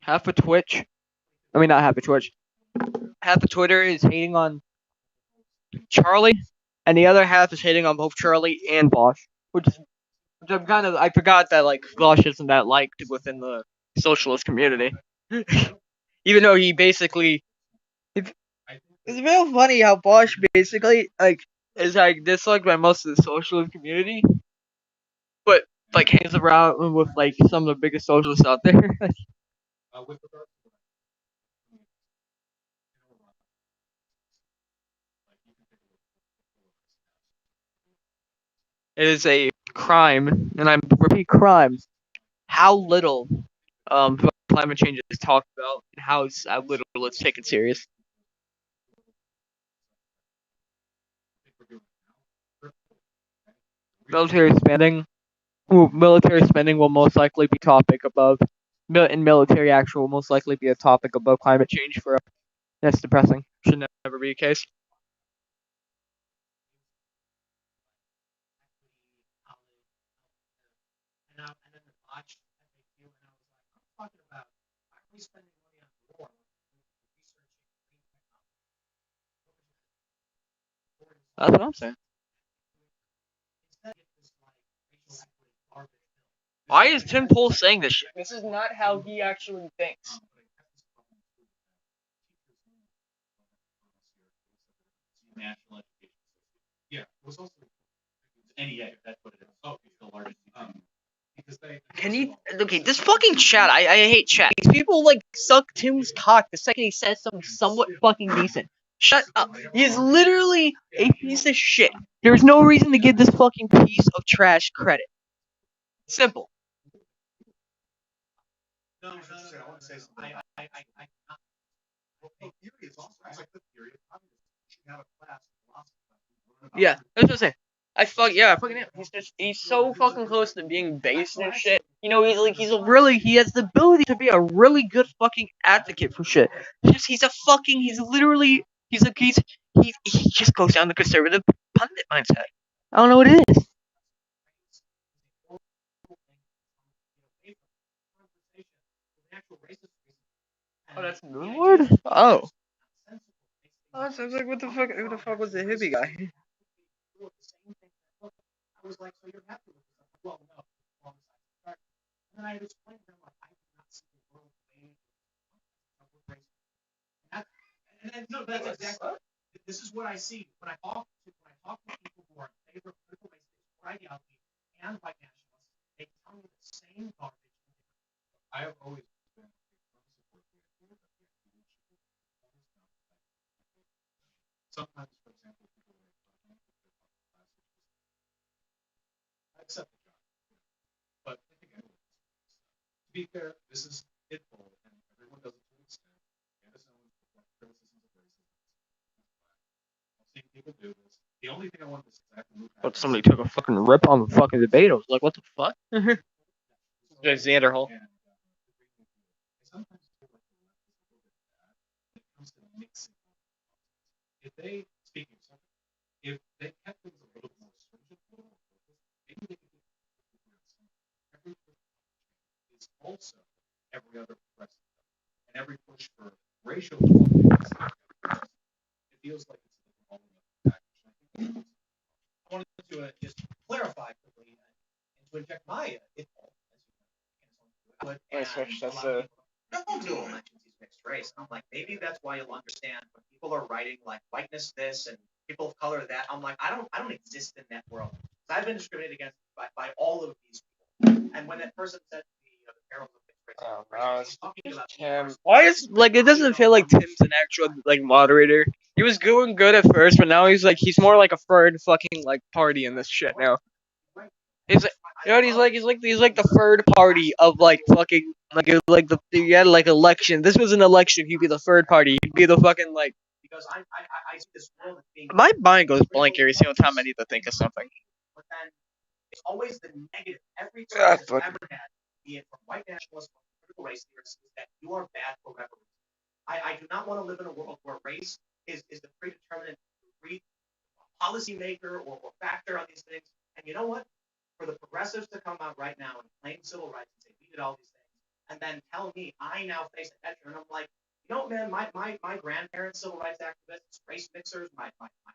Half of Twitch, I mean not half of Twitch, half of Twitter is hating on Charlie, and the other half is hating on both Charlie and Bosch, which I'm kind of I forgot that like Bosch isn't that liked within the socialist community, even though he basically it's real funny how Bosch basically like is like disliked by most of the socialist community, but like hangs around with like some of the biggest socialists out there. It is a crime, and I repeat crime, how little climate change is talked about and how little it's taken serious. Military spending, military spending will most likely be topic above, and military action will most likely be a topic above climate change for. That's depressing. Should never be the case. That's what I'm saying. Why is Tim Pool saying this shit? This is not how he actually thinks. Can you? Okay, this fucking chat. I hate chat. These people like suck Tim's cock the second he says something somewhat fucking decent. Shut up. He is literally a piece of shit. There's no reason to give this fucking piece of trash credit. Simple. Yeah, that's what I'm saying. I fucking am. He's so fucking close to being based and shit. You know, he has the ability to be a really good fucking advocate for shit. He just goes down the conservative pundit mindset. I don't know what it is. Oh, that's Moonward? Oh. Oh, so I was like, what the fuck? Who the fuck was the hippie guy? But somebody took a fucking rip on the fucking debate. I was like, what the fuck? Xander Hall. Why is like it doesn't feel like Tim's an actual like moderator. He was doing good at first, but now he's more like a third fucking like party in this shit now. He's like, you know what he's like the third party of like fucking like the you had like election. This was an election. He'd be the third party. He'd be the fucking like. My mind goes blank every single time I need to think of something. Fuck. policymaker or factor on these things. And you know what? For the progressives to come out right now and claim civil rights and say we did all these things, and then tell me I now face a detriment, I'm like, you know, man, my grandparents, civil rights activists, race mixers, my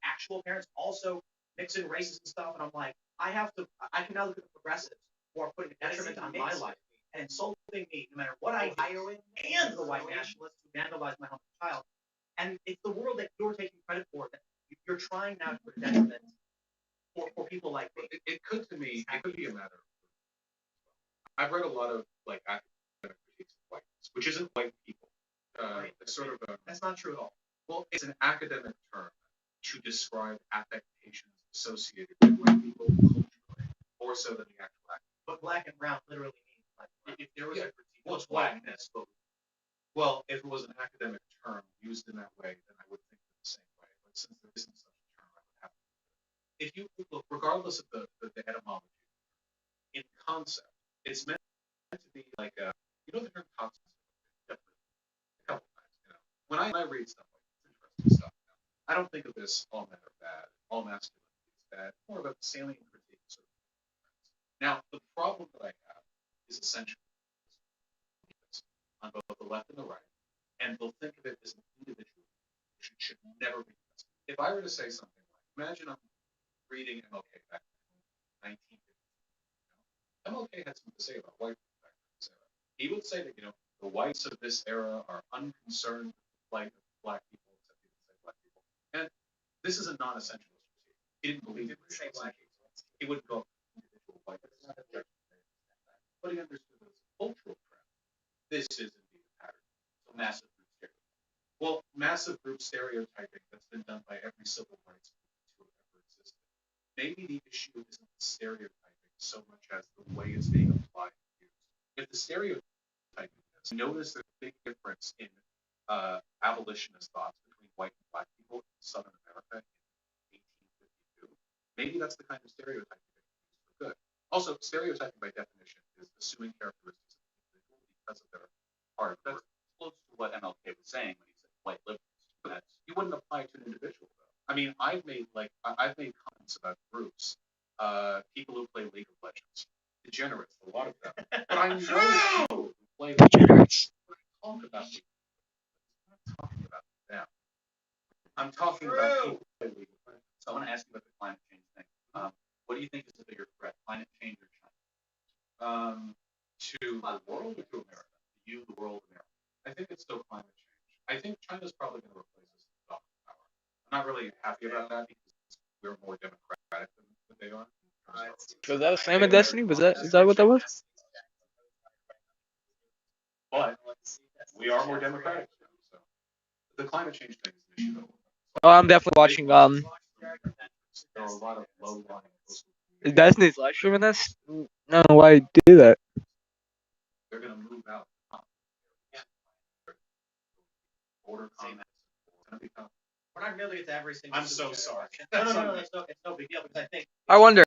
actual parents also mixing races and stuff, and I'm like, I can now look at the progressives who are putting a detriment on my life and insulting me no matter what I do, and the white nationalists who vandalize my home child. And it's the world that you're taking credit for that you're trying now to put a detriment for people like me. It could to me, it could be a matter. I've read a lot of like academic critiques of whiteness, which isn't white people. It's sort of a, That's not true at all. well, it's an academic term to describe affectations associated with white people culturally, more so than the actual act. But black and brown literally mean like If there was yeah. a critique Well, of it's blackness, but well, if it was an academic term used in that way, then I would think of the same way. But since there isn't such a term, I would have to. If you look, regardless of the etymology, in concept, it's meant to be like a, you know, the term toxic a couple times. You know, when I read stuff like this, interesting stuff, you know, I don't think of this all men are bad, all masculinity is bad, more of a salient critique. Sort of. Now, the problem that I have is essentially on both the left and the right, and they'll think of it as an individual which should never be. If I were to say something like, imagine I'm reading MLK back in 1950, MLK had something to say about white people back in this era. He would say that, you know, the whites of this era are unconcerned with the plight of black people, except he didn't say black people. And this is a non-essentialist critique. He didn't believe in racial essentialism. He wouldn't go individual white people. But he understood it as a cultural trend. This is indeed a pattern. So massive group stereotyping. Well, massive group stereotyping that's been done by every civil rights movement to have ever existed. Maybe the issue isn't the stereotyping so much as the way it's being applied and used. If the stereotyping is, notice there's a big difference in abolitionist thoughts between white and black people in Southern America in 1852. Maybe that's the kind of stereotyping that can be used for good. Also, stereotyping by definition is assuming characteristics of an individual because of their hard work. That's close to what MLK was saying when he said white liberals. You wouldn't apply it to an individual though. I mean, I've made comments about groups, people who play League of Legends, degenerates, a lot of them. But I know people who play Degenerates. when I talk about League of Legends, I'm not talking about them. I'm talking about people who play League of Legends. So I want to ask you about the climate change thing. What do you think is the bigger threat, climate change or China? To the world or to America? You, the world, America. I think it's still climate change. I think China's probably going to replace us with dominant power. I'm not really happy about that because we're more democratic than they are. Was that a slam of Destiny? Is that what that was? But we are more democratic now, so the climate change thing is an issue though. Oh, I'm definitely watching. There are a lot of low-lying coastal Is Destiny's live streaming this? No, why do that? they're going to move out. Border comments. We're not really to every single. I'm so sorry. No. It's no big deal because I think. I wonder,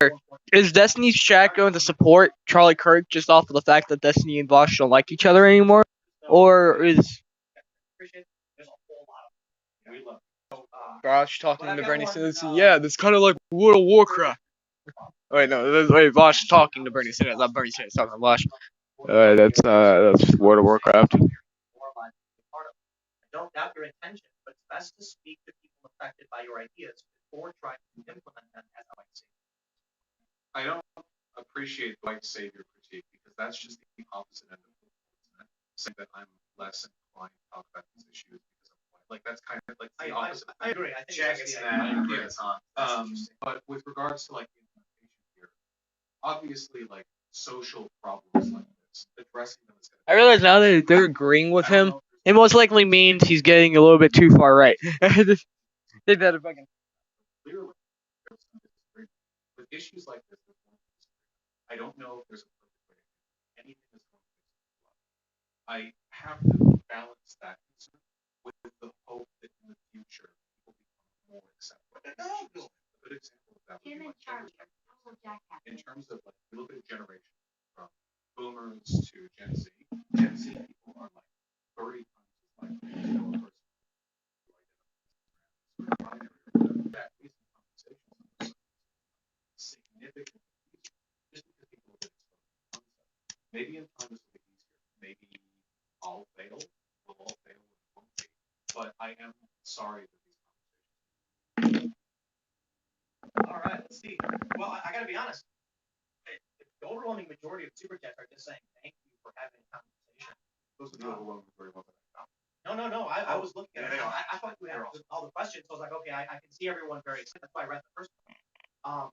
is Destiny's chat going to support Charlie Kirk just off of the fact that Destiny and Vosh don't like each other anymore? Or is Appreciate there's a whole lot of. We love Vosh talking to Bernie Sanders? Yeah, that's kind of like World of Warcraft. Wait, no, wait, Vosh talking to Bernie Sanders, not Bernie Sanders talking to Vosh. That's World of Warcraft. I don't doubt your intention, but it's best to speak to people affected by your ideas before trying to implement them as a white savior. I don't appreciate the white savior critique because that's just the opposite end of it, isn't it? Saying that I'm less inclined to talk about these issues because I'm white. Like that's kind of like the opposite. I agree. I think Jackets that's and the idea. But with regards to like the implementation here, obviously like social problems like this, addressing them is going to. I realize now that they're agreeing with him, it most likely means he's getting a little bit too far right. They better fucking. Clearly, there's some disagreement. With issues like this, I don't know if there's a perfect way to do anything that's going to fix it. I have to balance that concern with the hope that in the future people become more acceptable. A good example of that would be like gender studies. In terms of like, we look at a generation from boomers to Gen Z. Gen Z people are like 30 times as likely to know a person who identifies as trans or binary or whatever. That recent conversations maybe in time this will be easier. Maybe I'll fail. We'll all fail. It won't be. But I am sorry for these conversations. All right, let's see. Well, I got to be honest. The overwhelming majority of super chats are just saying thank you for having a conversation. Those are the overwhelming very well that I found. No. I was looking at it. Yeah. I thought you had all the questions. So I was like, okay, I can see everyone very excited. That's why I read the first one.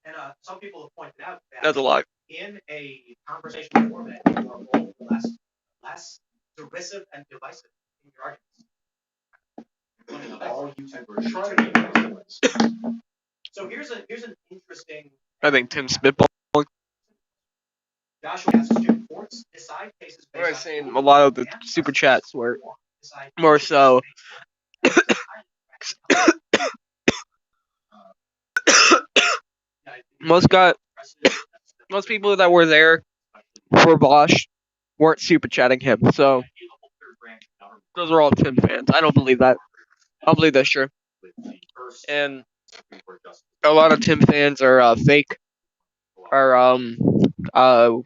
And some people have pointed out that That's a lot. in a conversational format, you are both less derisive and divisive in your arguments. All YouTubers try to be this. So here's an interesting. I think Tim's spitballing. Joshua asks, should courts decide cases based I on was saying a lot of the super chats were more so. Most people that were there for Bosch weren't super chatting him, so those are all Tim fans. I don't believe that. I don't believe that's true. And a lot of Tim fans are fake. Are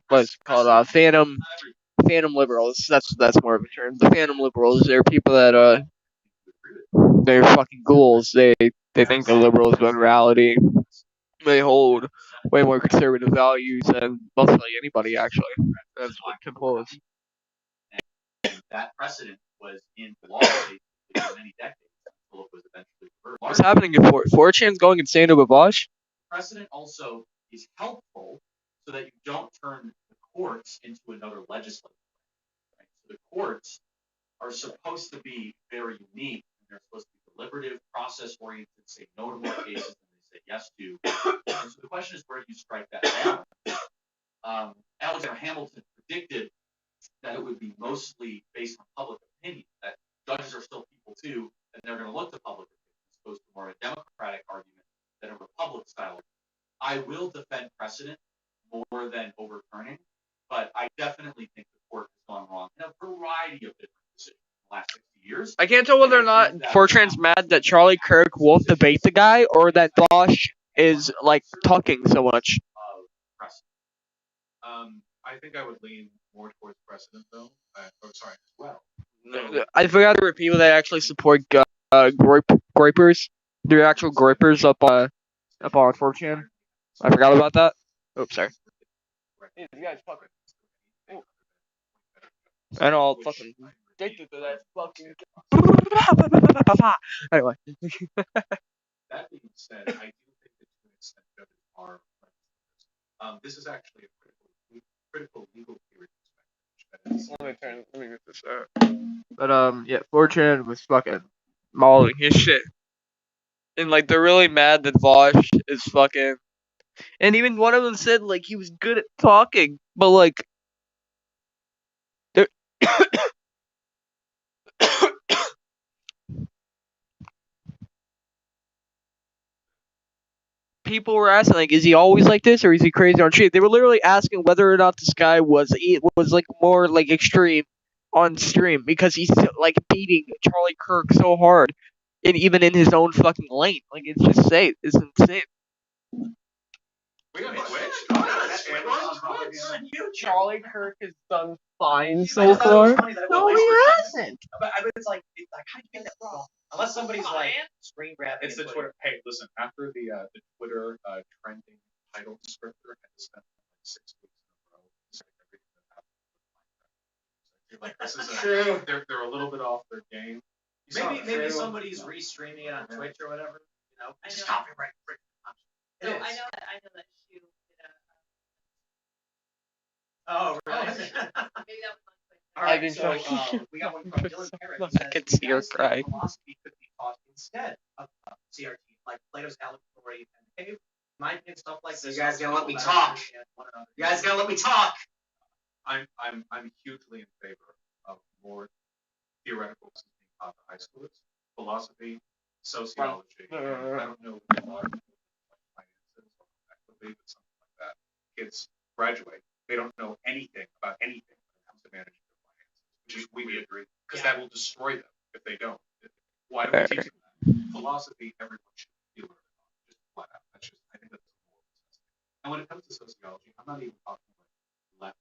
what's it called phantom liberals. That's more of a term. The phantom liberals. They're people that they're fucking ghouls. They think they're liberals, but in reality they hold way more conservative values than mostly anybody, actually. That's what Tim holds. And that precedent was in law for many decades until it was eventually reversed. What's happening if 4chan's going insane over Bosch? Precedent also is helpful so that you don't turn the courts into another legislature. Right? So the courts are supposed to be very unique. And they're supposed to be deliberative, process-oriented, say no to more cases than they say yes to. And so the question is, where do you strike that balance? Alexander Hamilton predicted that it would be mostly based on public opinion, that judges are still people too, and they're going to look to public opinion as opposed to more a democratic argument than a republic style. I will defend precedent more than overturning, but I definitely think the court has gone wrong in a variety of different decisions in the last 60 years. I can't tell whether or not 4chan's mad that Charlie Kirk won't debate the guy, or that Bosch is like talking so much. I think I would lean more towards precedent, though. As well. I forgot there were people that actually support groypers. There are actual groypers up on 4chan. I forgot about that. Oops, sorry. These guys fucking. I know I'll fucking addicted to that fucking. Anyway. That being said, I do think that to an extent judges are. This is actually a critical legal theory perspective. Let me get this out. But yeah, 4chan was fucking mauling his shit. And like they're really mad that Vosh is fucking. And even one of them said like he was good at talking, but like people were asking like, is he always like this or is he crazy on stream? They were literally asking whether or not this guy was like more like extreme on stream because he's like beating Charlie Kirk so hard, and even in his own fucking lane. Like it's just insane. It's insane. we have Twitch. Charlie Kirk has done fine so far. No, he hasn't. But it's like how do you get that wrong? Unless somebody's like screen grabbing. It's the Twitter. Hey, listen. After the Twitter trending title descriptor had to spend 6 weeks in a row, like this is True. They're a little bit off their game. Maybe somebody's restreaming it on Twitch or whatever. You know, just copyright. So I know that Shu did Oh, really? maybe that was on Twitch. All right, I've been so trying- we got one from Dylan Parrott. I He says, could see her "You guys think cry." Philosophy could be taught instead of CRT, like Plato's allegory and cave. My opinion, stuff like this. You guys gotta let me people talk. understand one another. You guys gotta let me talk. I'm hugely in favor of more theoretical being taught to high schoolers. Philosophy, sociology. I don't know what finances or equity, but something like that. Kids graduate, they don't know anything about anything when it comes to managing their finances. We agree, because that will destroy them if they don't. Why do we teach them that? Philosophy, everyone should be learning on, just flat out. I think that's a moral necessity. And when it comes to sociology, I'm not even talking about left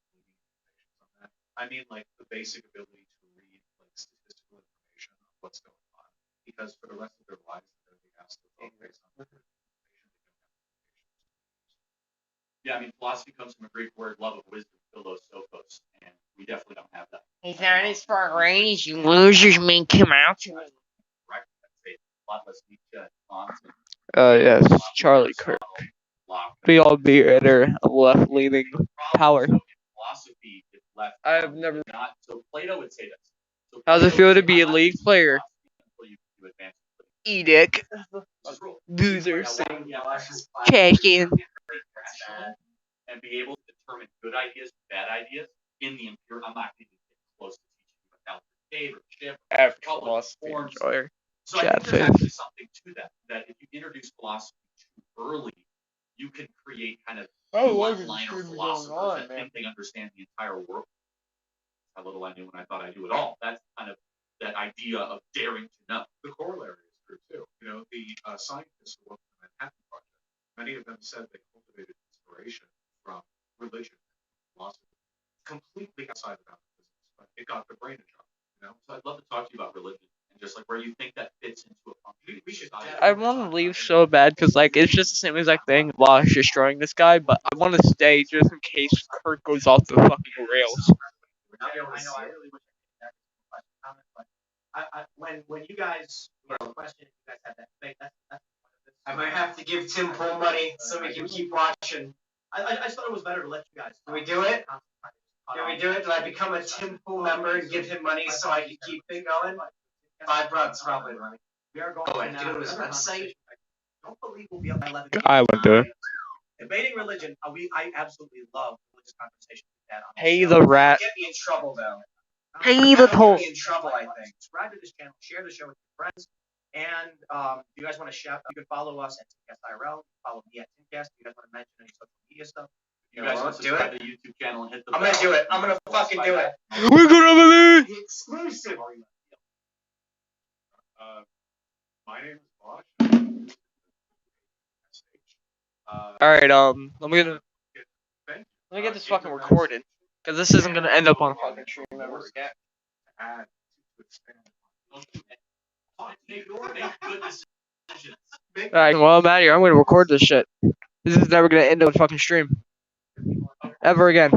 I mean, like the basic ability to read like statistical information of what's going on, because for the rest of their lives, they're going to be asked to vote based on information they don't have. Yeah, I mean, philosophy comes from a Greek word, love of wisdom, philosophos, and we definitely don't have that. He's not as far range. You losers may come out to me. Right? I'd say a lot less Nietzsche and Kant and Yes, Aristotle, Charlie Kirk. Locke. Be all beater, left-leaning The problem, power. so in philosophy, is left. I've never. Not so. Plato would say this. So How's it Plato feel would to say, be a "I'm not league teaching player?" philosophy until you advance to Edict. this is rule. Losers. Yeah, Check in. rational and be able to determine good ideas, bad ideas in the empirical. I'm not going to get close to teaching you about Dave or Chip or public forms. Enjoyer. So I Chat think there's face. actually something to that. That if you introduce philosophy too early, you can create kind of one-liner philosophers that think they understand the entire world. How little I knew when I thought I knew it all. That's kind of that idea of daring to know. The corollary is true too. You know, the scientists who worked on the Manhattan Project, many of them said they cultivated inspiration from religion and philosophy, completely outside of physics, but it got their brain a job. You know, So I'd love to talk to you about religion and just like where you think that fits into a function. we should. I want to leave so bad because like it's just the same exact thing. Bosch destroying this guy, but I want to stay just in case Kurt goes off the fucking rails. I know. I really wish I could get that comment, but when you guys question, you guys have that debate. That's I might have to give Tim Pool money so we can keep watching. I just thought it was better to let you guys. Can we do it? Can we do it? Do I become a Tim Pool member and give him money so I can keep it going? $5 probably. We are going Oh, I to have to go to his website. I don't believe we'll be up by 11. I would do it. Debating religion, I absolutely love religious conversations with that on Hey show. the rat. Get me in trouble though. Hey the toll. Get me in trouble, I think. Subscribe to this channel, share the show with your friends, and if you guys want to shout, you can follow us at Timcast IRL. Follow me at Timcast. If you guys want to mention any social media stuff, You guys want to do subscribe to the YouTube channel and hit the I'm gonna bell. do it. I'm gonna fucking do it. We're gonna believe. Exclusive. My name is Bosch. All right. Let me get this fucking recorded because this isn't gonna end up on a fucking stream ever again. Add to expand. Make good decisions. All right. Well, I'm out of here. I'm gonna record this shit. This is never gonna end up on a fucking stream ever again.